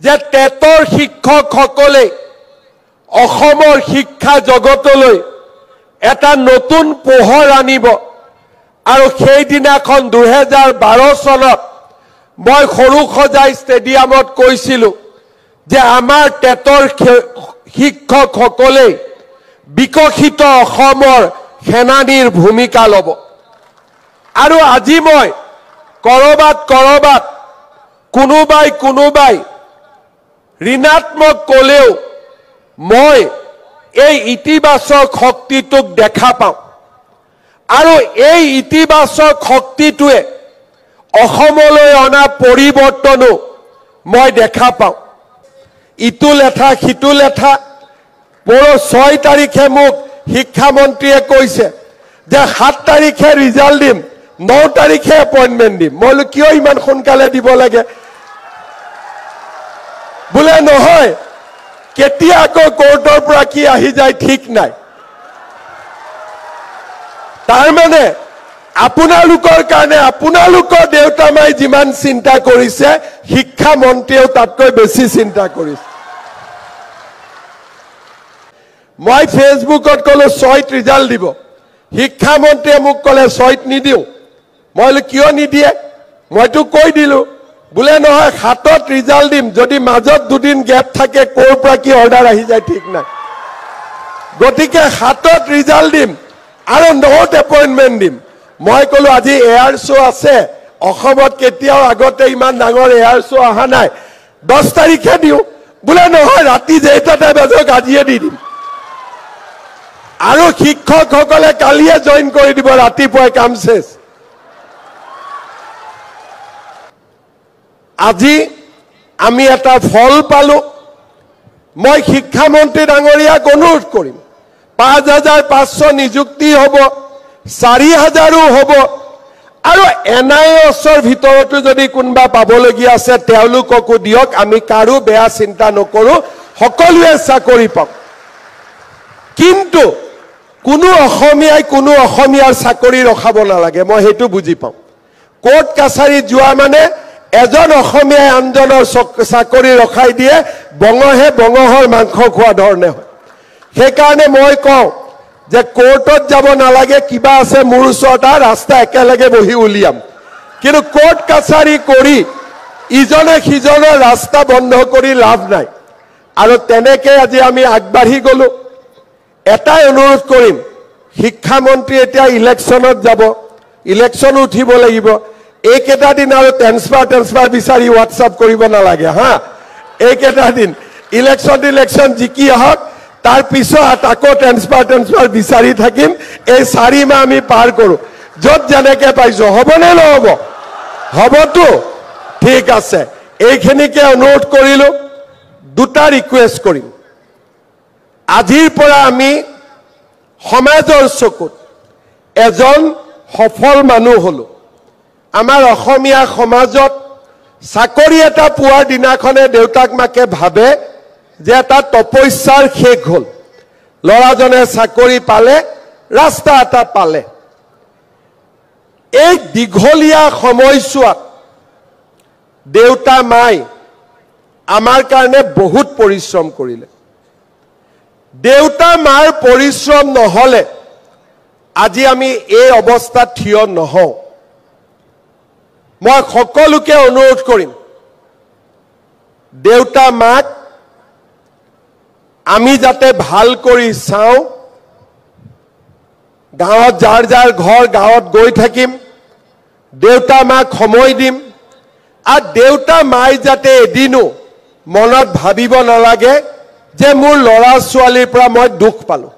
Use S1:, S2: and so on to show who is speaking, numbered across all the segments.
S1: যে টেটৰ শিক্ষকসকলে অসমৰ শিক্ষা জগতলৈ এটা নতুন পোহৰ আনিব আৰু সেই দিনাখন 2012 চনত মই সৰুসজাই ষ্টেডিয়ামত কৈছিলো যে আমাৰ টেটৰ শিক্ষকসকলে বিকশিত অসমৰ সেনানীৰ ভূমিকা ল'ব আৰু আজি মই কৰবাত কোনোবাই ঋণাত্মক কলেও মই এই ইতিবাচক শক্তিটোক দেখা পাওঁ আৰু এই ইতিবাচক শক্তিটোৱে অসমলৈ অনা পৰিৱৰ্তনো মই দেখা পাওঁ ইটো লেঠা সিটো লেঠা পৰ 6 তাৰিখে মোক শিক্ষামন্ত্ৰীয়ে কৈছে যে 7 তাৰিখে ৰিজাল্ট দিম 9 তাৰিখে এপইন্টমেন্ট দিম মই কিয় ইমান সোনকালে দিব লাগে বুলে নহয় কেতিয়া আকৌ কোৰ্টৰ পৰা কি আহি যায় ঠিক নাই তাৰ মানে আপোনালোকৰ কাৰণে আপোনালোকৰ দেউতা মাই যিমান চিন্তা কৰিছে শিক্ষা মন্ত্ৰীও তাতকৈ বেছি চিন্তা কৰিছে মই ফেসবুকত কলো 6ত ৰিজাল্ট দিব শিক্ষা মন্ত্ৰীয়ে মোক কলে 6ত নিদিও মই কিয় নিদিয়ে মইতো কৈ দিলো বুলে নহয় 7ত ৰিজাল্ট দিম যদি মাজত দুদিন গ্যাপ থাকে কোৰ পৰা কি অৰ্ডাৰ আহি যায় ঠিক নাই গতিকে 7ত ৰিজাল্ট দিম আৰু 9ত এপইন্টমেন্ট দিম মই কলো আজি এয়াৰ শো আছে অসমত কেতিয়াও আগতে ইমান ডাঙৰ এয়াৰ শো আহা নাই 10 তাৰিখে দিও বুলে নহয় ৰাতি যেইটাতে বাজক আজিয়ে দি দিম আৰু শিক্ষকসকলে কালিয়ে জয়েন কৰি দিব ৰাতিপুৱাই কাম শেষ আজি আমি এটা ফল পালো মই শিক্ষামন্ত্ৰী ডাঙৰীয়াক অনুৰোধ কৰিম 5500 নিযুক্তি হ'ব 4000ও হ'ব আৰু এনআইএছৰ ভিতৰতো যদি কোনবা পাবলগীয়া আছে তেওঁলোককো দিয়ক আমি কাৰো বেয়া চিন্তা নকৰো সকলোৱে চাকৰি পাম কিন্তু কোনো অসমীয়াৰ চাকৰি ৰখাব নালাগে মই হেতু বুজি পাম কোৰ্ট কাছাৰী যোৱা মানে এজন অসমীয়াই আনজনৰ চাকৰি ৰখাই দিয়ে বঙহৰ মাংস খোৱা ধৰণে হয় সেই কাৰণে মই কওঁ যে কোৰ্টত যাব নালাগে কিবা আছে মোৰ ওচৰত ৰাস্তা একেলগে বহি উলিয়াম কিন্তু কোৰ্ট কাছাৰী কৰি ইজনে সিজনৰ ৰাস্তা বন্ধ কৰি লাভ নাই আৰু তেনেকে আজি আমি আগবাঢ়ি গলো এটাই অনুৰোধ কৰিম শিক্ষামন্ত্ৰী এতিয়া ইলেকশ্যনত যাব ইলেকশ্যন উঠিব লাগিব এইকেটা দিন আৰু ট্ৰান্সফাৰ বিচাৰি হোৱাটছআপ কৰিব নালাগে হা এইকেটা দিন ইলেকশ্যন জিকি আহক তাৰ পিছত আকৌ ট্ৰান্সফাৰ বিচাৰি থাকিম এই 4 মাহ আমি পাৰ কৰো যত জনেকে পাইছো হবনে নহব হবতো ঠিক আছে এইখিনিকে অনুৰোধ কৰিলো দুটা ৰিকুৱেষ্ট কৰিম আজিৰ পৰা আমি সমাজৰ চকুত এজন সফল মানুহ হলো আমাৰ অসমীয়া সমাজত চাকৰি এটা পোৱাৰ দিনাখনে দেউতাক মাকে ভাবে যে এটা তপস্যাৰ শেষ হল লৰাজনে চাকৰি পালে ৰাস্তা এটা পালে এই দীঘলীয়া সময়ছোৱাত দেউতা মাই আমাৰ কাৰণে বহুত পৰিশ্ৰম কৰিলে দেউতা মাৰ পৰিশ্ৰম নহলে আজি আমি এই অৱস্থাত থিয় নহওঁ মই সকলোকে অনুৰোধ কৰিম দেউতা মাক আমি যাতে ভাল কৰি চাওঁ গাঁৱত যাৰ ঘৰ গাঁৱত গৈ থাকিম দেউতা মাক সময় দিম আৰু দেউতা মাই যাতে এদিনো মনত ভাবিব নালাগে যে মোৰ লৰা ছোৱালীৰ পৰা মই দুখ পালো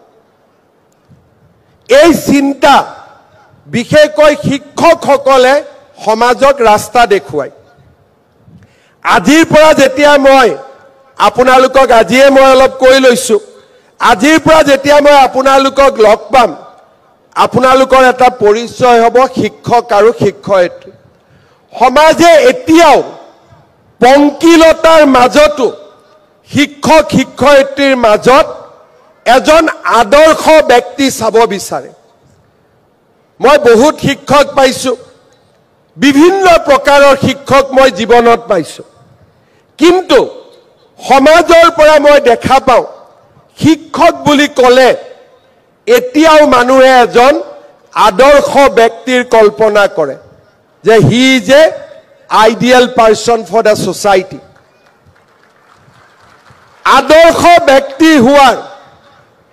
S1: এই চিন্তা বিশেষকৈ শিক্ষকসকলে সমাজক ৰাস্তা দেখুৱাই আজিৰ পৰা যেতিয়া মই আপোনালোকক আজিয়ে মই অলপ কৈ লৈছো আজিৰ পৰা যেতিয়া মই আপোনালোকক লগ পাম আপোনালোকৰ এটা পৰিচয় হ'ব শিক্ষক আৰু শিক্ষয়িত্ৰী সমাজে এতিয়াও পংকিলতাৰ মাজতো শিক্ষক শিক্ষয়িত্ৰীৰ মাজত এজন আদৰ্শ ব্যক্তি চাব বিচাৰে মই বহুত শিক্ষক পাইছো বিভিন্ন প্ৰকাৰৰ শিক্ষক মই জীৱনত পাইছো কিন্তু সমাজৰ পৰা মই দেখা পাওঁ শিক্ষক বুলি ক'লে এতিয়াও মানুহে এজন আদৰ্শ ব্যক্তিৰ কল্পনা কৰে যে he is a ideal person for the society আদৰ্শ ব্যক্তি হোৱাৰ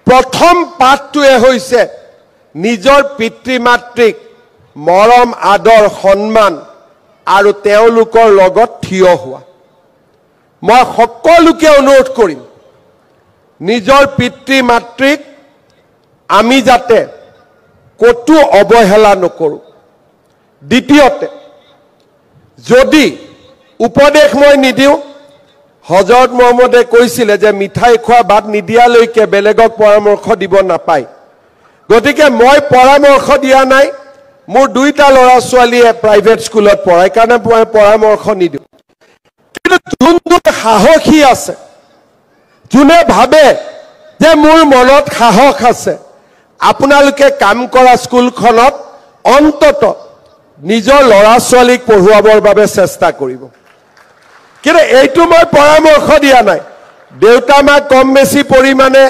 S1: প্ৰথম পাঠটোৱে হৈছে নিজৰ পিতৃ মাতৃক মৰম আদৰ সন্মান আৰু তেওঁলোকৰ লগত থিয় হোৱা মই সকলোকে অনুৰোধ কৰিম নিজৰ পিতৃ মাতৃক আমি যাতে কতো অবহেলা নকৰো দ্বিতীয়তে যদি উপদেশ মই নিদিও হযৰত মোহাম্মদে কৈছিলে যে মিঠাই খোৱা বাদ নিদিয়ালৈকে বেলেগক পৰামৰ্শ দিব নাপায় গতিকে মই পৰামৰ্শ দিয়া নাই মোৰ দুইটা ল'ৰা ছোৱালীয়ে প্ৰাইভেট স্কুলত পঢ়ায় কাৰণে মই পৰামৰ্শ নিদিও কিন্তু যোনটো সাহসী আছে যোনে ভাবে যে মোৰ মনত সাহস আছে আপোনালোকে কাম কৰা স্কুলখনত অন্তত নিজৰ ল'ৰা ছোৱালীক পঢ়ুৱাবৰ বাবে চেষ্টা কৰিব কিন্তু এইটো মই পৰামৰ্শ দিয়া নাই দেউতা মা কম বেছি পৰিমাণে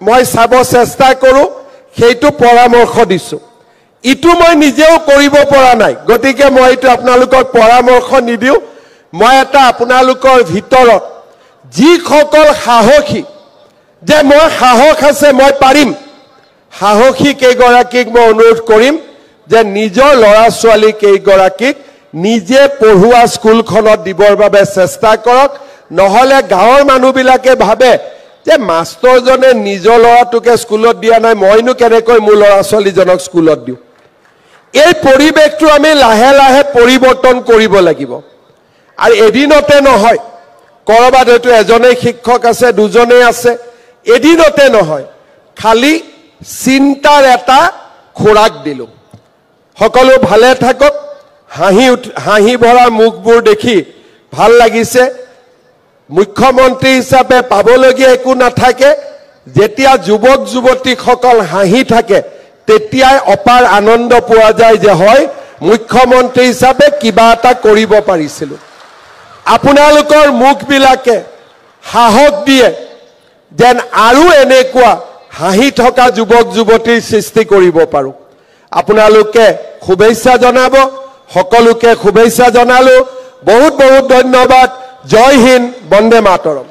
S1: মই চাব চেষ্টা কৰো সেইটো পৰামৰ্শ দিছো ইটো মই নিজেও কৰিব পৰা নাই গতিকে মই এইটো আপোনালোকক পৰামৰ্শ নিদিও মই এটা আপোনালোকৰ ভিতৰত যি সকল সাহসী যে মই সাহস আছে মই পাৰিম সাহসী কেইগৰাকীক মই অনুৰোধ কৰিম যে নিজৰ ল'ৰা ছোৱালী কেইগৰাকীক নিজে পঢ়ুৱা স্কুলখনত দিবৰ বাবে চেষ্টা কৰক নহলে গাঁৱৰ মানুহবিলাকে ভাবে যে মাষ্টৰজনে নিজৰ ল'ৰাটোকে স্কুলত দিয়া নাই মইনো কেনেকৈ মোৰ ল'ৰা ছোৱালীজনক স্কুলত দিওঁ এই পৰিৱেশটো আমি লাহে লাহে পৰিৱৰ্তন কৰিব লাগিব আৰু এদিনতে নহয় কৰবাত হয়তো এজনে শিক্ষক আছে দুজনে আছে এদিনতে নহয় খালি চিন্তাৰ এটা খোৰাক দিলো সকলো ভালে থাকক হাঁহি ভৰা মুখবোৰ দেখি ভাল লাগিছে মুখ্যমন্ত্ৰী হিচাপে পাবলগীয়া একো নাথাকে যেতিয়া যুৱক যুৱতীসকল হাঁহি থাকে তেতিয়াই অপাৰ আনন্দ পোৱা যায় যে হয় মুখ্যমন্ত্ৰী হিচাপে কিবা এটা কৰিব পাৰিছিলো আপোনালোকৰ মুখবিলাকে সাহস দিয়ে যেন আৰু এনেকুৱা হাঁহি থকা যুৱক যুৱতীৰ সৃষ্টি কৰিব পাৰো আপোনালোকে শুভেচ্ছা জনাব সকলোকে শুভেচ্ছা জনালো বহুত বহুত ধন্যবাদ জয় হিন্দ বন্দে মাতৰম